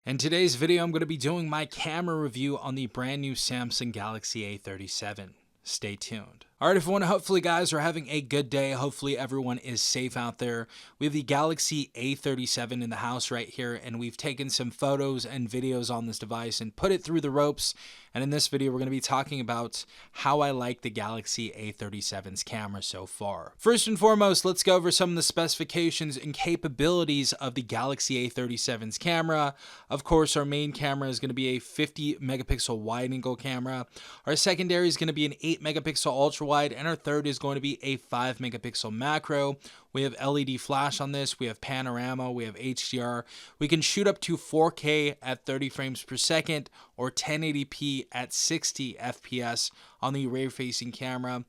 In today's video, I'm going to be doing my camera review on the brand new Samsung Galaxy A37. Stay tuned. Alright everyone, hopefully guys are having a good day. Hopefully everyone is safe out there. We have the Galaxy A37 in the house right here, and we've taken some photos and videos on this device and put it through the ropes. And in this video, we're going to be talking about how I like the Galaxy A37's camera so far. First and foremost, let's go over some of the specifications and capabilities of the Galaxy A37's camera. Of course, our main camera is going to be a 50 megapixel wide angle camera. Our secondary is going to be an 8 megapixel ultra wide, and our third is going to be a 5 megapixel macro. We have LED flash on this, we have panorama, we have HDR. We can shoot up to 4K at 30 frames per second or 1080p at 60 FPS on the rear-facing camera.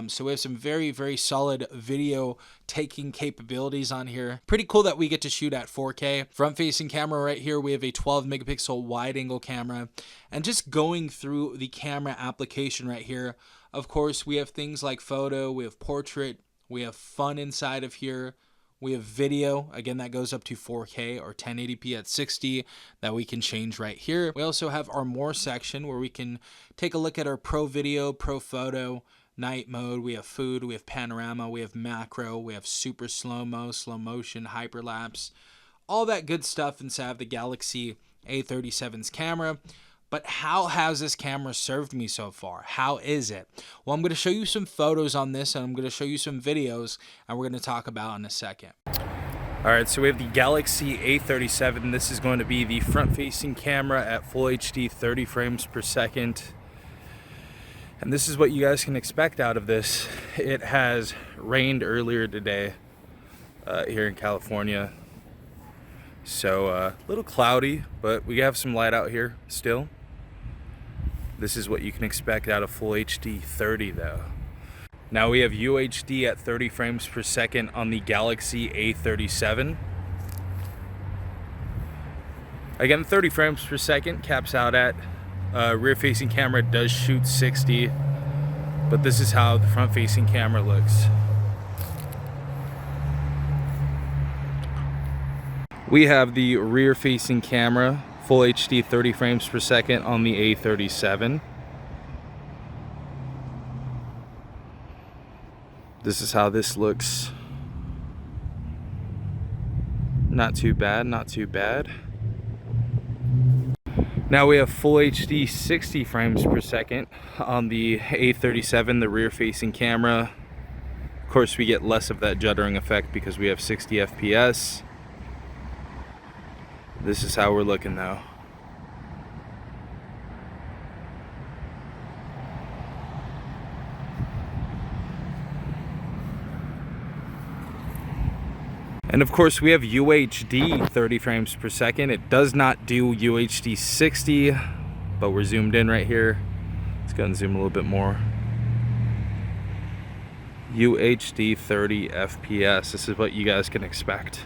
So we have some very, very solid video taking capabilities on here. Pretty cool that we get to shoot at 4K. Front-facing camera right here, we have a 12 megapixel wide-angle camera. And just going through the camera application right here, of course, we have things like photo, we have portrait, we have fun inside of here. We have video, again, that goes up to 4K or 1080p at 60 that we can change right here. We also have our more section where we can take a look at our pro video, pro photo, night mode. We have food, we have panorama, we have macro, we have super slow-mo, slow motion, hyperlapse, all that good stuff inside of the Galaxy A37's camera. But how has this camera served me so far? How is it? Well, I'm going to show you some photos on this, and I'm going to show you some videos, and we're going to talk about in a second. All right, so we have the Galaxy A37. This is going to be the front-facing camera at Full HD 30 frames per second. And this is what you guys can expect out of this. It has rained earlier today here in California. So a little cloudy, but we have some light out here still. This is what you can expect out of Full HD 30 though. Now we have UHD at 30 frames per second on the Galaxy A37. Again, 30 frames per second caps out at. Rear-facing camera does shoot 60, but this is how the front-facing camera looks. We have the rear-facing camera, Full HD 30 frames per second on the A37. This is how this looks. Not too bad, not too bad. Now we have Full HD 60 frames per second on the A37, the rear-facing camera. Of course, we get less of that juddering effect because we have 60 FPS. This is how we're looking though. And of course we have UHD 30 frames per second. It does not do UHD 60, but we're zoomed in right here. Let's go and zoom a little bit more. UHD 30 FPS. This is what you guys can expect.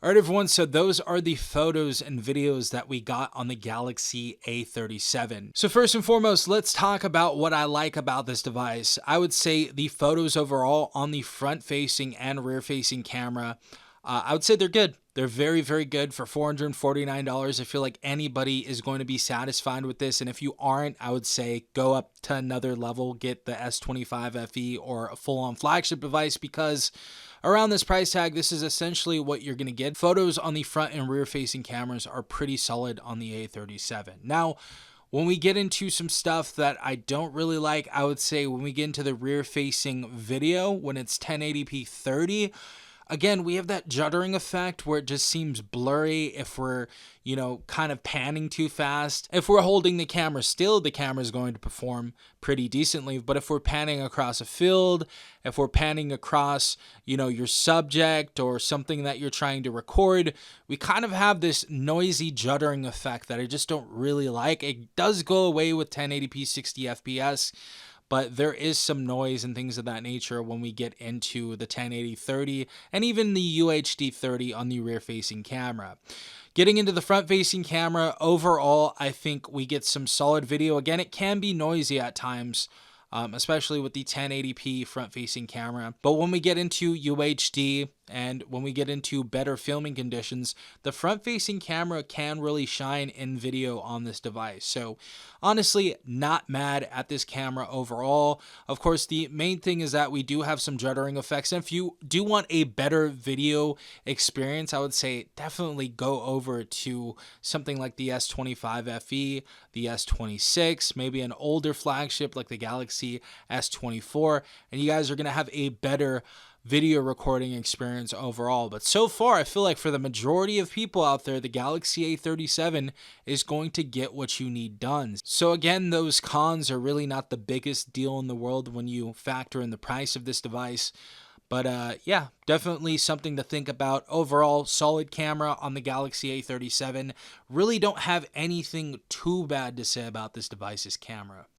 All right, everyone, so those are the photos and videos that we got on the Galaxy A37. So first and foremost, let's talk about what I like about this device. I would say the photos overall on the front-facing and rear-facing camera, I would say they're good. They're very, very good for $449. I feel like anybody is going to be satisfied with this. And if you aren't, I would say go up to another level, get the S25 FE or a full-on flagship device, because around this price tag, this is essentially what you're going to get. Photos on the front and rear facing cameras are pretty solid on the A37. Now, when we get into some stuff that I don't really like, I would say when we get into the rear facing video, when it's 1080p 30, again, we have that juddering effect where it just seems blurry if we're, kind of panning too fast. If we're holding the camera still, the camera is going to perform pretty decently. But if we're panning across a field, if we're panning across, your subject or something that you're trying to record, we kind of have this noisy juddering effect that I just don't really like. It does go away with 1080p 60 FPS. But there is some noise and things of that nature when we get into the 1080 30 and even the UHD 30 on the rear facing camera. Getting into the front facing camera, overall, I think we get some solid video. Again, it can be noisy at times, especially with the 1080p front facing camera. But when we get into UHD and when we get into better filming conditions, the front facing camera can really shine in video on this device. So honestly, not mad at this camera overall. Of course, the main thing is that we do have some juddering effects. And if you do want a better video experience, I would say definitely go over to something like the S25 FE, the S26, maybe an older flagship like the Galaxy S24, and you guys are going to have a better video recording experience overall. But so far, I feel like for the majority of people out there, the Galaxy A37 is going to get what you need done. So again, those cons are really not the biggest deal in the world when you factor in the price of this device. But yeah, definitely something to think about. Overall, solid camera on the Galaxy A37. Really don't have anything too bad to say about this device's camera.